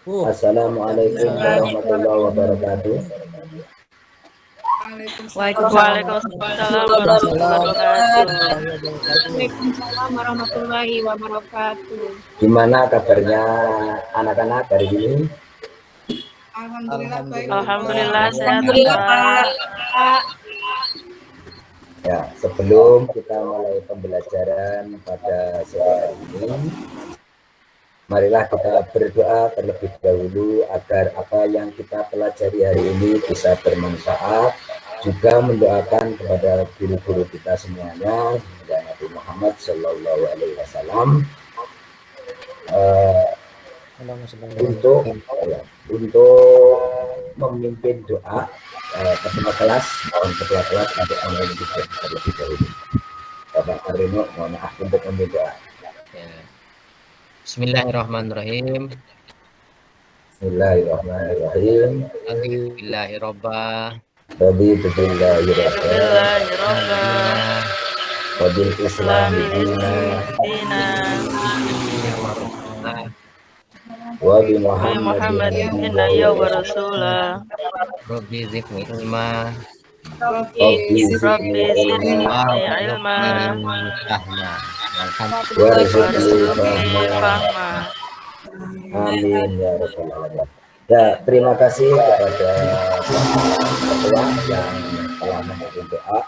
Assalamualaikum warahmatullahi wabarakatuh. Waalaikumsalam warahmatullahi wabarakatuh. Waalaikumsalam warahmatullahi wabarakatuh. Gimana kabarnya anak-anak hari ini? Alhamdulillah baik. Alhamdulillah sehat Alhamdulillah Pak. Pak. Ya, sebelum kita mulai pembelajaran pada sore hari ini, marilah kita berdoa terlebih dahulu agar apa yang kita pelajari hari ini bisa bermanfaat, juga mendoakan kepada guru-guru kita semuanya, dan Nabi Muhammad Shallallahu Alaihi Wasallam untuk memimpin doa ketua kelas untuk memimpin doa terlebih dahulu. Bapak Arino, mohon maaf untuk memimpin doa. Bismillahirrahmanirrahim. Bismillahirrahmanirrahim. Alhamdulillahirobba. Wabil Islam Wabi Muhammadin wa rasulah. Rabbi zidni ilma. Rabbi zidni ilma. warzuqni fahma. Amin ya rabbal alamin. Ya, terima kasih kepada ketua yang telah memimpin doa.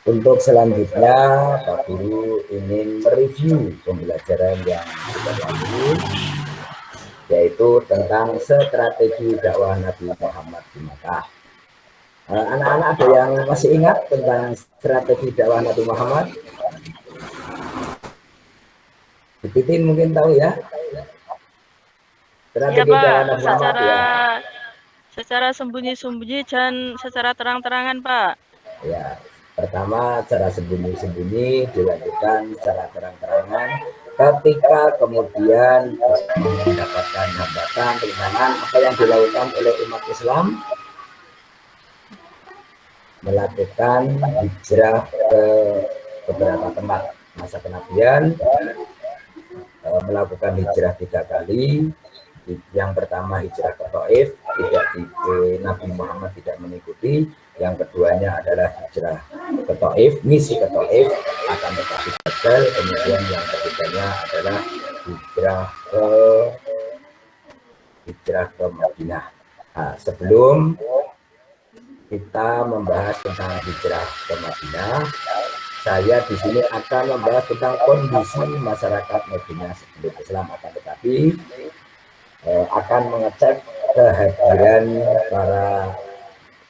Untuk selanjutnya, Pak Guru ingin mereview pembelajaran yang sudah lalu, yaitu tentang strategi dakwah Nabi Muhammad di Makkah. Anak-anak ada yang masih ingat tentang strategi dakwah Nabi Muhammad? Titin mungkin tahu ya? Strategi dakwah Nabi Muhammad ya. Secara sembunyi-sembunyi dan secara terang-terangan, Pak. Ya. Pertama secara sembunyi-sembunyi, dilanjutkan secara terang-terangan, ketika kemudian mendapatkan hambatan, rintangan, apa yang dilakukan oleh umat Islam, melakukan hijrah ke beberapa tempat masa kenabian, melakukan hijrah 3 kali. Yang pertama hijrah ke Taif, Nabi Muhammad tidak mengikuti. Yang keduanya adalah hijrah ke Taif, misi ke Taif akan tetapi gagal. Kemudian yang ketiganya adalah hijrah ke Madinah. Nah, sebelum kita membahas tentang hijrah ke Madinah, saya di sini akan membahas tentang kondisi masyarakat Madinah sebelum Islam, akan tetapi akan mengecek kehadiran para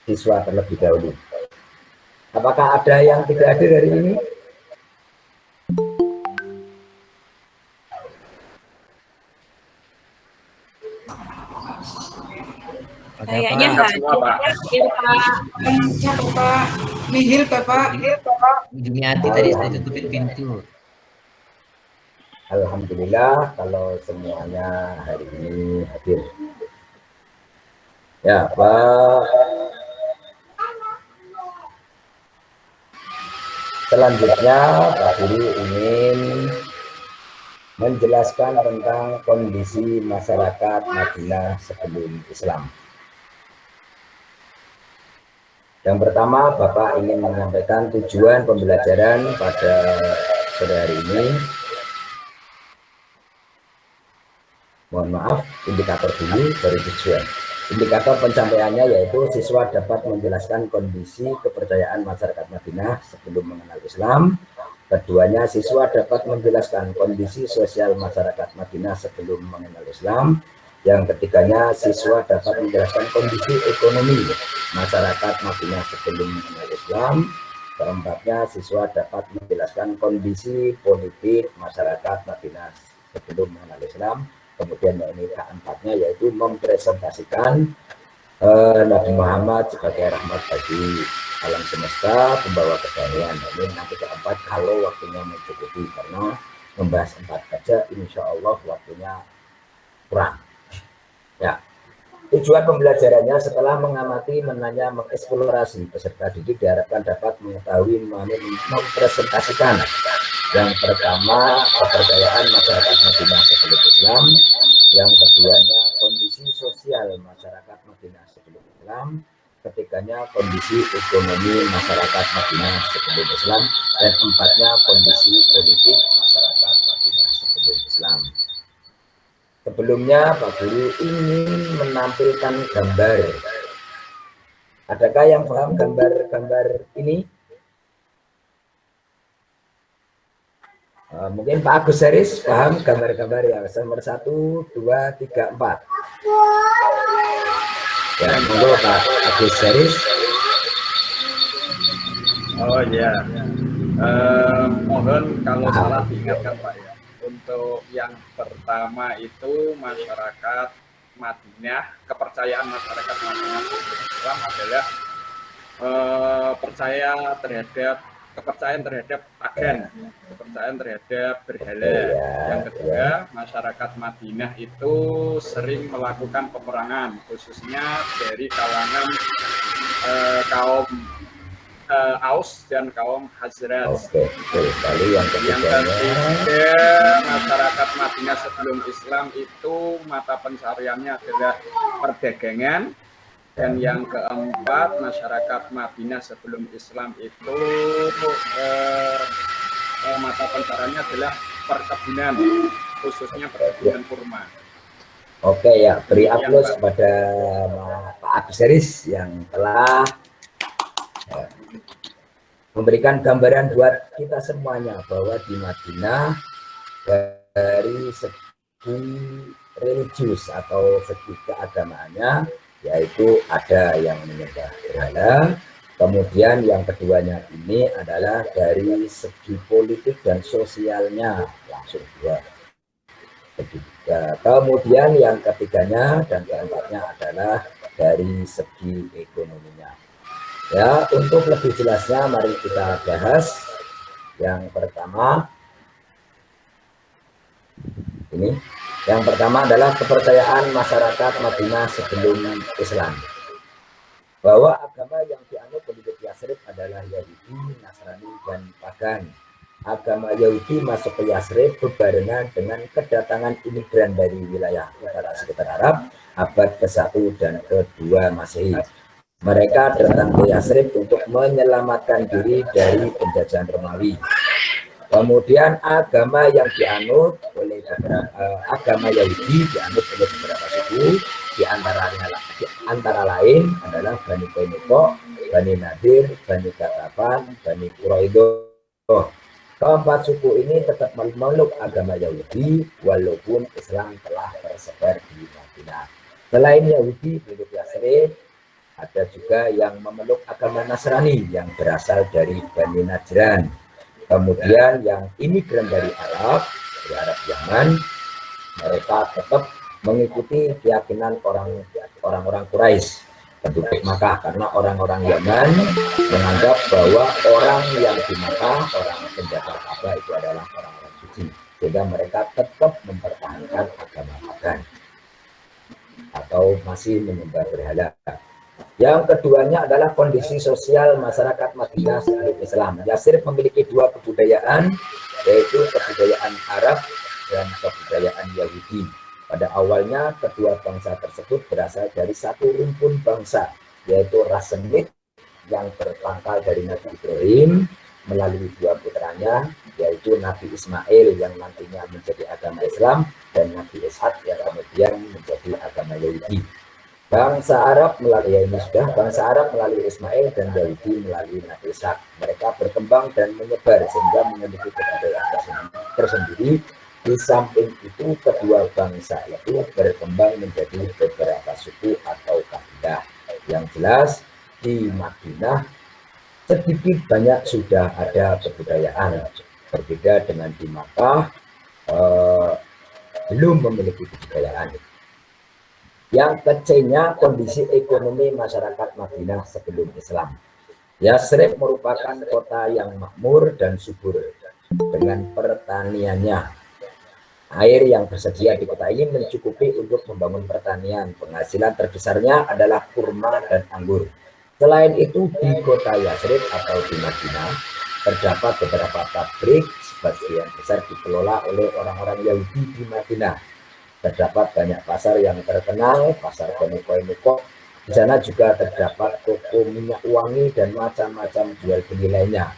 siswa terlebih dahulu. Apakah ada yang tidak hadir hari ini? Kayaknya nggak ada. Pak. Nihil, Bapak. Jumiati tadi saya tutupin pintu. Alhamdulillah kalau semuanya hari ini hadir. Ya, Pak. Selanjutnya, Pak Guru ingin menjelaskan tentang kondisi masyarakat Madinah sebelum Islam. Yang pertama, Bapak ingin menyampaikan tujuan pembelajaran pada sore hari ini. Mohon maaf, indikator dulu baru tujuan. Indikator pencapaiannya yaitu siswa dapat menjelaskan kondisi kepercayaan masyarakat Madinah sebelum mengenal Islam. Keduanya, siswa dapat menjelaskan kondisi sosial masyarakat Madinah sebelum mengenal Islam. Yang ketiganya, siswa dapat menjelaskan kondisi ekonomi masyarakat Madinah sebelum mengenal Islam. Keempatnya, siswa dapat menjelaskan kondisi politik masyarakat Madinah sebelum mengenal Islam. Kemudian ini keempatnya yaitu mempresentasikan Nabi Muhammad sebagai rahmat bagi alam semesta, pembawa kedamaian. Ini nanti keempat kalau waktunya mencukupi, karena membahas 4 saja insya Allah waktunya kurang. Ya, tujuan pembelajarannya setelah mengamati, menanya, mengeksplorasi peserta didik diharapkan dapat mengetahui, mempresentasikan Yang pertama, kepercayaan masyarakat Madinah sebelum Islam. Yang keduanya, kondisi sosial masyarakat Madinah sebelum Islam. Ketiganya, kondisi ekonomi masyarakat Madinah sebelum Islam. Dan empatnya, kondisi politik masyarakat Madinah sebelum Islam. Sebelumnya, Pak Guru ingin menampilkan gambar. Adakah yang paham gambar-gambar ini? Mungkin Pak Agus Seris paham gambar-gambar yang nomor 1, 2, 3, 4. Ya, monggo Pak Agus Seris. Oh iya, mohon kalau salah diingatkan Pak ya. Untuk yang pertama itu masyarakat Madinah, kepercayaan masyarakat Madinah sebelum Islam adalah kepercayaan terhadap pagan, kepercayaan terhadap berhala. Yang kedua, masyarakat Madinah itu sering melakukan peperangan, khususnya dari kalangan kaum Aus dan kaum Hazrat. Oke, betul sekali. Yang ketiga, masyarakat Madinah sebelum Islam itu mata pencariannya adalah perdagangan. Dan yang keempat, masyarakat Madinah sebelum Islam itu mata pencariannya adalah perkebunan, khususnya perkebunan kurma. Oke ya, beri aplaus kepada Pak Agus Seris yang telah memberikan gambaran buat kita semuanya bahwa di Madinah dari segi religius atau segi keagamaannya, yaitu ada yang menyembah berhala. Kemudian yang keduanya ini adalah dari segi politik dan sosialnya, langsung dua. Kemudian yang ketiganya dan keempatnya adalah dari segi ekonominya. Ya, untuk lebih jelasnya mari kita bahas. Yang pertama ini. Yang pertama adalah kepercayaan masyarakat Madinah sebelum Islam. Bahwa agama yang dianut penduduk Yasrib adalah Yahudi, Nasrani, dan Pagan. Agama Yahudi masuk ke Yasrib berbarengan dengan kedatangan imigran dari wilayah utara sekitar Arab abad ke-1 dan ke-2 Masehi. Mereka datang ke Yasrib untuk menyelamatkan diri dari penjajahan Romawi. Kemudian agama yang dianut oleh agama Yahudi dianut oleh beberapa suku, di antara lain adalah Bani Qainuqa, Bani Nadir, Bani Qatafan, Bani Quraidah. Keempat suku ini tetap memeluk agama Yahudi walaupun Islam telah tersebar di Madinah. Selain Yahudi penduduk Yasrib, ada juga yang memeluk agama Nasrani yang berasal dari Bani Najran. Kemudian yang imigran dari Arab Yaman, mereka tetap mengikuti keyakinan orang-orang Quraisy penduduk Makkah, karena orang-orang Yaman menganggap bahwa orang yang di Makkah, orang penjaga Ka'bah itu adalah orang-orang suci, sehingga mereka tetap mempertahankan agama pagan atau masih menyembah berhala. Yang keduanya adalah kondisi sosial masyarakat Madinah sebelum Islam. Yasrib memiliki dua kebudayaan, yaitu kebudayaan Arab dan kebudayaan Yahudi. Pada awalnya kedua bangsa tersebut berasal dari satu rumpun bangsa, yaitu ras Semit yang berpangkal dari Nabi Ibrahim melalui dua putranya, yaitu Nabi Ismail yang nantinya menjadi agama Islam dan Nabi Ishak yang kemudian menjadi agama Yahudi. Bangsa Arab melalui Ismail dan Yahudi melalui Nabi Ishak. Mereka berkembang dan menyebar sehingga memiliki kebudayaan tersendiri. Di samping itu kedua bangsa itu berkembang menjadi beberapa suku atau kabilah. Yang jelas di Madinah sedikit banyak sudah ada kebudayaan, berbeda dengan di Makkah belum memiliki kebudayaan. Yang ketiga, kondisi ekonomi masyarakat Madinah sebelum Islam. Yasrib merupakan kota yang makmur dan subur dengan pertaniannya. Air yang tersedia di kota ini mencukupi untuk membangun pertanian. Penghasilan terbesarnya adalah kurma dan anggur. Selain itu, di kota Yasrib atau di Madinah terdapat beberapa pabrik sebagian besar dikelola oleh orang-orang Yahudi di Madinah. Terdapat banyak pasar yang terkenal, pasar Konokoiniko. Di sana juga terdapat toko minyak wangi dan macam-macam jual beli lainnya.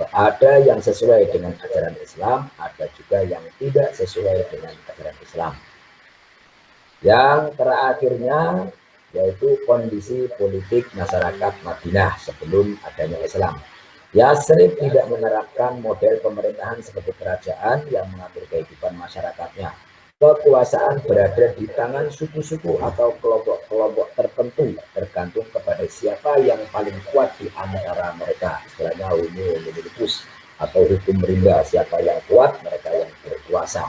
Ada yang sesuai dengan ajaran Islam, ada juga yang tidak sesuai dengan ajaran Islam. Yang terakhirnya yaitu kondisi politik masyarakat Madinah sebelum adanya Islam. Yasrib tidak menerapkan model pemerintahan seperti kerajaan yang mengatur kehidupan masyarakatnya. Kekuasaan berada di tangan suku-suku atau kelompok-kelompok tertentu, tergantung kepada siapa yang paling kuat di antara mereka. Istilahnya homo atau hukum rimba, siapa yang kuat mereka yang berkuasa.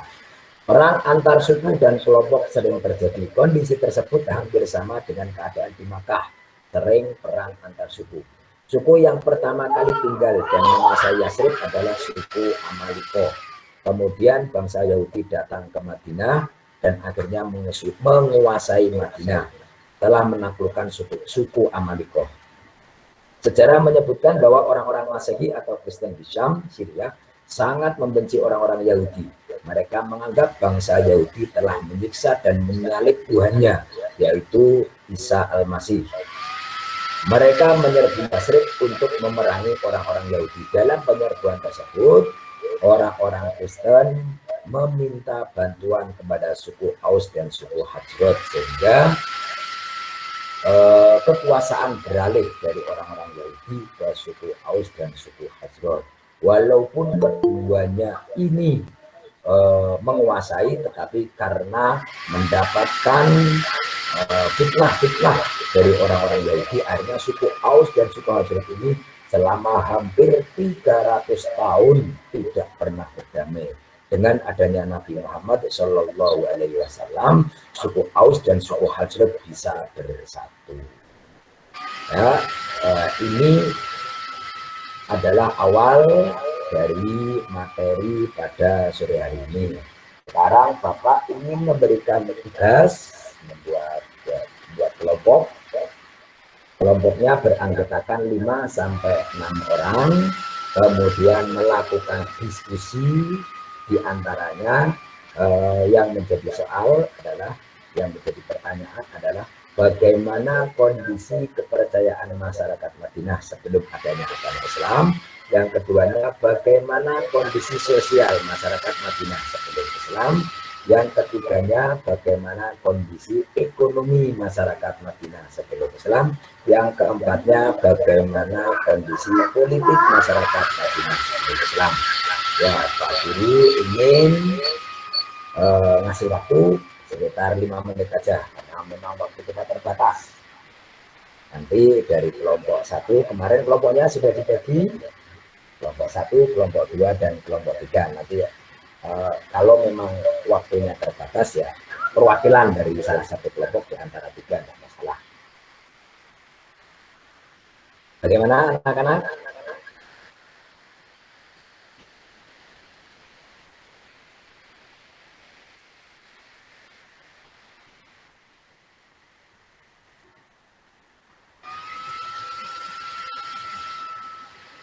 Perang antar suku dan kelompok sering terjadi. Kondisi tersebut hampir sama dengan keadaan di Makkah, sering perang antar suku. Suku yang pertama kali tinggal dan menguasai Yasrib adalah suku Amaliko. Kemudian bangsa Yahudi datang ke Madinah dan akhirnya menguasai Madinah, telah menaklukkan suku Amaliko. Sejarah menyebutkan bahwa orang-orang Masehi atau Kristen di Syam, Syria, sangat membenci orang-orang Yahudi. Mereka menganggap bangsa Yahudi telah menyiksa dan menyalib Tuhannya, yaitu Isa Al-Masih. Mereka menyerbu Yasrib untuk memerangi orang-orang Yahudi. Dalam penyerbuan tersebut, orang-orang Kristen meminta bantuan kepada suku Aus dan suku Hajrot, sehingga kekuasaan beralih dari orang-orang Yahudi ke suku Aus dan suku Hajrot. Walaupun keduanya ini menguasai, tetapi karena mendapatkan fitnah-fitnah dari orang-orang Yahudi, akhirnya suku Aus dan suku Hajrot ini selama hampir 300 tahun tidak pernah berdamai. Dengan adanya Nabi Muhammad Shallallahu Alaihi Wasallam, suku Aus dan suku Hajrot bisa bersatu. Ya, ini adalah awal dari materi pada sore hari ini. Sekarang Bapak ingin memberikan tugas membuat kelompok. Kelompoknya beranggotakan 5 sampai 6 orang, kemudian melakukan diskusi. Di antaranya yang menjadi soal adalah, yang menjadi pertanyaan adalah bagaimana kondisi kepercayaan masyarakat Madinah sebelum adanya agama Islam. Yang keduanya, bagaimana kondisi sosial masyarakat Madinah sebelum Islam. Yang ketiganya, bagaimana kondisi ekonomi masyarakat Madinah sebelum Islam. Yang keempatnya, bagaimana kondisi politik masyarakat Madinah sebelum Islam. Ya, Pak Guru ingin ngasih waktu sekitar 5 menit aja, karena memang waktu kita terbatas. Nanti dari kelompok 1, kemarin kelompoknya sudah dibagi, kelompok 1, kelompok 2, dan kelompok 3. Nanti kalau memang waktunya terbatas, ya perwakilan dari salah satu kelompok di antara 3, tidak masalah. Bagaimana anak-anak?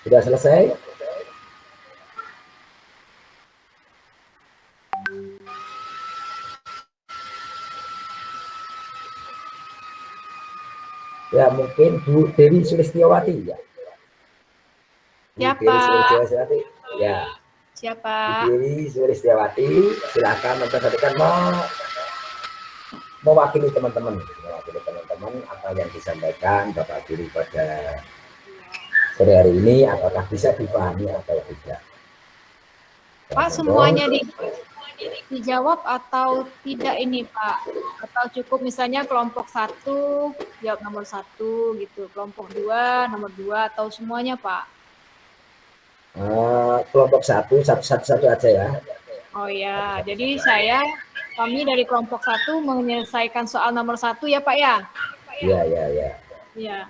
Sudah selesai? Ya, mungkin Bu Dewi Sulistiawati ya. Siapa? Bu Dewi Sulistiawati. Ya. Siapa? Bu Dewi Sulistiawati, silakan mempresentasikan mewakili teman-teman apa yang disampaikan Bapak Guru pada sore hari ini, apakah bisa dipahami atau tidak. Pak, semuanya dijawab atau tidak ini Pak? Atau cukup misalnya kelompok 1 jawab nomor 1 gitu, kelompok 2 nomor 2, atau semuanya Pak? Kelompok 1 satu aja ya. Oh ya, jadi kami dari kelompok 1 menyelesaikan soal nomor 1 ya Pak ya? Iya. Iya.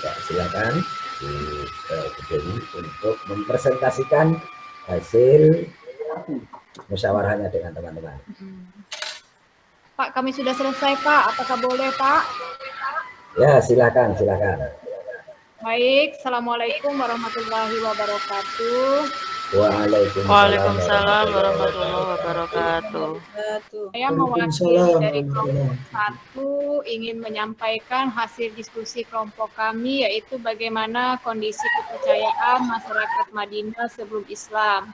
Ya, silakan Bu Dewi untuk mempresentasikan hasil musyawarahnya dengan teman-teman. Pak, kami sudah selesai Pak. Apakah boleh Pak? Ya, silakan. Baik, Assalamualaikum warahmatullahi wabarakatuh. Waalaikumsalam warahmatullahi wabarakatuh. Saya mewakili dari kelompok 1 ingin menyampaikan hasil diskusi kelompok kami, yaitu bagaimana kondisi kepercayaan masyarakat Madinah sebelum Islam.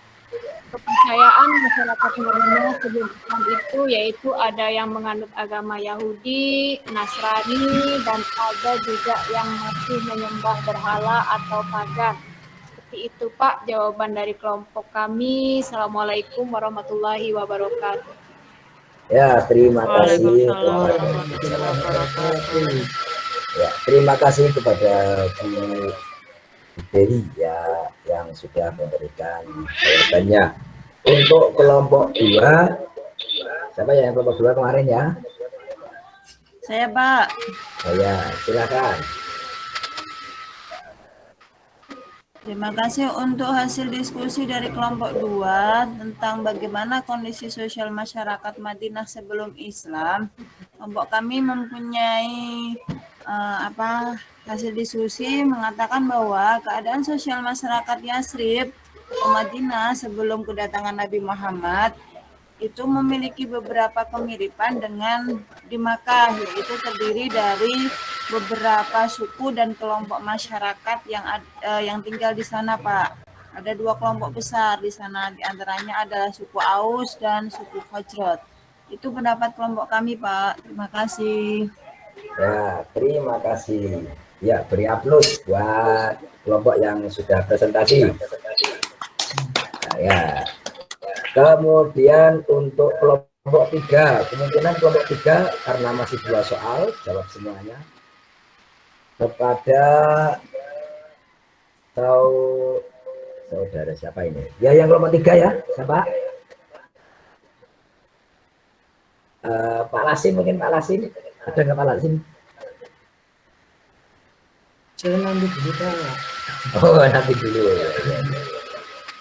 Kepercayaan masyarakat Madinah sebelum Islam itu yaitu ada yang menganut agama Yahudi, Nasrani, dan ada juga yang masih menyembah berhala atau pagan. Seperti itu Pak, jawaban dari kelompok kami. Assalamualaikum warahmatullahi wabarakatuh. Ya, terima kasih Waalaikumsalam kepada warahmatullahi wabarakatuh. ya, terima kasih kepada Bu Dewi ya yang sudah memberikan jawabannya. Untuk kelompok 2, siapa yang kelompok 2 kemarin ya? Saya Pak. Saya, silakan. Terima kasih untuk hasil diskusi dari kelompok 2 tentang bagaimana kondisi sosial masyarakat Madinah sebelum Islam. Kelompok kami mempunyai hasil diskusi mengatakan bahwa keadaan sosial masyarakat Yasrib atau Madinah sebelum kedatangan Nabi Muhammad itu memiliki beberapa kemiripan dengan di Makkah, yaitu terdiri dari beberapa suku dan kelompok masyarakat yang tinggal di sana, Pak. Ada 2 kelompok besar di sana, di antaranya adalah suku Aus dan suku Khazraj. Itu pendapat kelompok kami, Pak. Terima kasih. Ya, terima kasih. Ya, beri aplaus buat kelompok yang sudah presentasi. Nah, ya. Kemudian untuk kelompok 3, kemungkinan kelompok 3 karena masih 2 soal, jawab semuanya. Kepada saudara siapa ini? Ya, yang kelompok 3 ya, siapa? Pak Lasim, mungkin Pak Lasim. Ada nggak Pak Lasim? Jangan nanti dulu Pak. Oh, nanti dulu.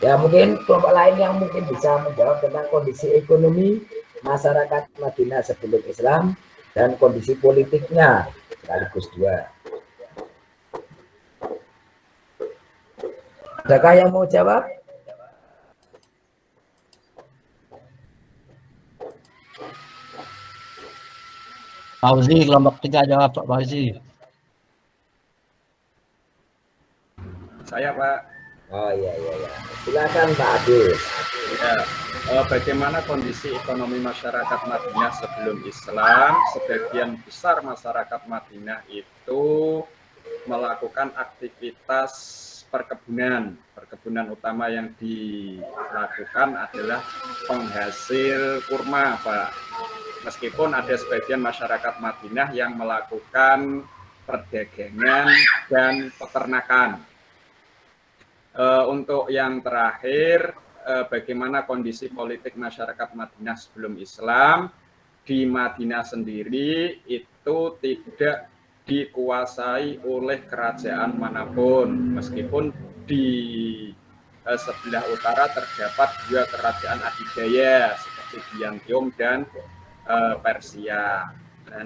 Ya, mungkin kelompok lain yang mungkin bisa menjawab tentang kondisi ekonomi masyarakat Madinah sebelum Islam dan kondisi politiknya sekaligus 2. Adakah yang mau jawab? Fauzi, kelompok 3 jawab Pak Fauzi. Saya Pak. Oh iya. Silakan Pak Adis. Ya, bagaimana kondisi ekonomi masyarakat Madinah sebelum Islam? Sebagian besar masyarakat Madinah itu melakukan aktivitas perkebunan. Perkebunan utama yang dilakukan adalah penghasil kurma, Pak. Meskipun ada sebagian masyarakat Madinah yang melakukan perdagangan dan peternakan. Untuk yang terakhir, bagaimana kondisi politik masyarakat Madinah sebelum Islam? Di Madinah sendiri itu tidak dikuasai oleh kerajaan manapun, meskipun di sebelah utara terdapat 2 kerajaan adidaya seperti Byzantium dan Persia.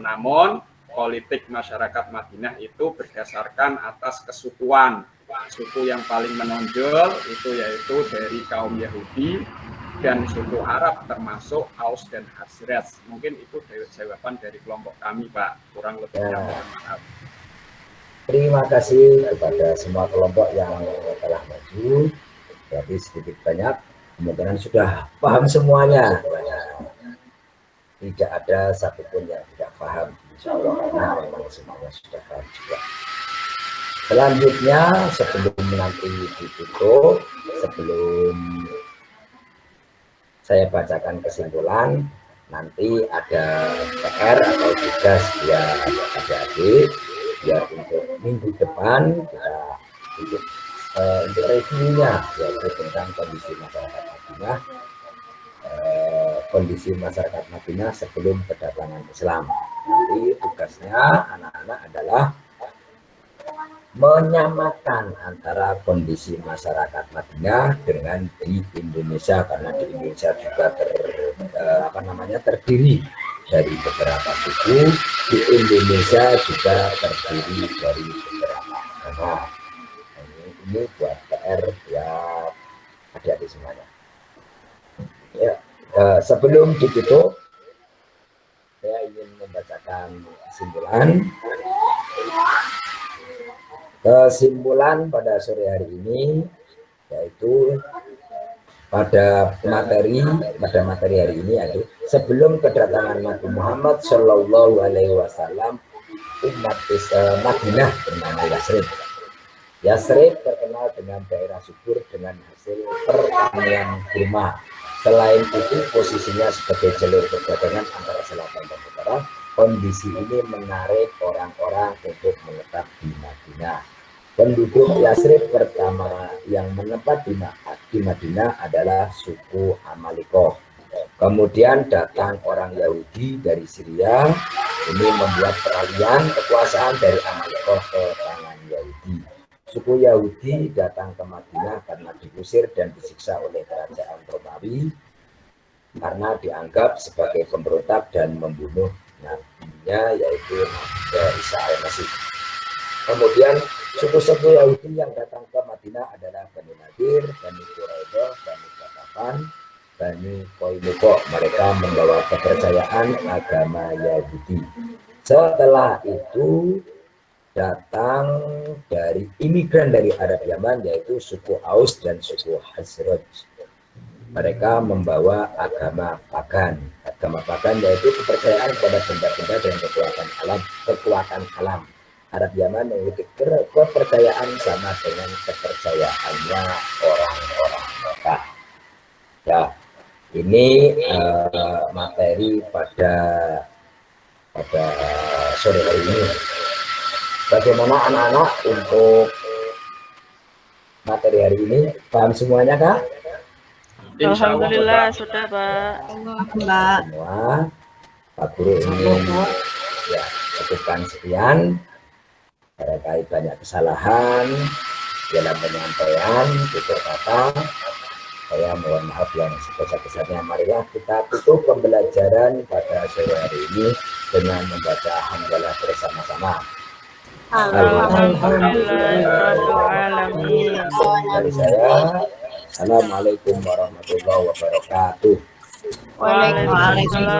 Namun politik masyarakat Madinah itu berdasarkan atas kesukuan. Suku yang paling menonjol itu yaitu dari kaum Yahudi dan suku Arab termasuk Aus dan Khazraj. Mungkin itu jawaban dari kelompok kami, Pak. Kurang lebihnya mohon maaf. Terima kasih kepada semua kelompok yang telah maju. Jadi sedikit banyak kemungkinan sudah paham semuanya. Tidak ada satupun yang tidak paham, insya Allah, karena memang semuanya sudah paham juga. Selanjutnya, sebelum nanti ditutup, sebelum saya bacakan kesimpulan, nanti ada PR atau tugas buat adik-adik biar untuk minggu depan kita untuk reviewnya, yaitu tentang kondisi masyarakat Madinah, kondisi masyarakat Madinah sebelum kedatangan Islam. Nanti tugasnya anak-anak adalah menyamakan antara kondisi masyarakat Madinah dengan di Indonesia, karena di Indonesia juga terdiri dari beberapa suku, di Indonesia juga terdiri dari beberapa agama. ini buat PR buat adik-adik semuanya. Ya, sebelum ditutup, saya ingin membacakan kesimpulan. Kesimpulan pada sore hari ini yaitu pada materi hari ini yaitu sebelum kedatangan Nabi Muhammad Shallallahu Alaihi Wasallam, umat Madinah bernama Yasrib. Yasrib terkenal dengan daerah subur dengan hasil pertanian kurma. Selain itu posisinya sebagai jalur perdagangan antara selatan dan utara. Kondisi ini menarik orang-orang untuk menetap di Madinah. Penduduk Yasrib pertama yang menetap di Madinah adalah suku Amalikoh. Kemudian datang orang Yahudi dari Syria. Ini membuat peralihan kekuasaan dari Amalikoh ke tangan Yahudi. Suku Yahudi datang ke Madinah karena diusir dan disiksa oleh kerajaan Romawi karena dianggap sebagai pemberontak dan membunuh nabinya yaitu Nabi Isa al-Masih. Kemudian suku-suku Yahudi yang datang ke Madinah adalah Bani Nadir, Bani Quraidah, Bani Qatafan, Bani Qainuqa. Mereka membawa kepercayaan agama Yahudi. Setelah itu datang dari imigran dari Arab Yaman yaitu suku Aus dan suku Khazraj. Mereka membawa agama pagan. Agama pagan yaitu kepercayaan pada benda-benda dan kekuatan alam. Arab Yaman memiliki kepercayaan sama dengan kepercayaannya orang-orang Mekah. Ya, ini materi pada sore hari ini. Bagaimana anak-anak untuk materi hari ini? Paham semuanya, Kak? Alhamdulillah sudah, Pak. Mbak. Semua Pak Guru ingin ya cukupkan sekian. Terkait banyak kesalahan dalam penyampaian tutur kata, saya mohon maaf yang sebesar-besarnya. Marilah kita tutup pembelajaran pada sore hari ini dengan membaca hamdalah bersama-sama. Alhamdulillahirrahmanirrahim. Dari saya, Assalamualaikum warahmatullahi wabarakatuh. Waalaikumsalam.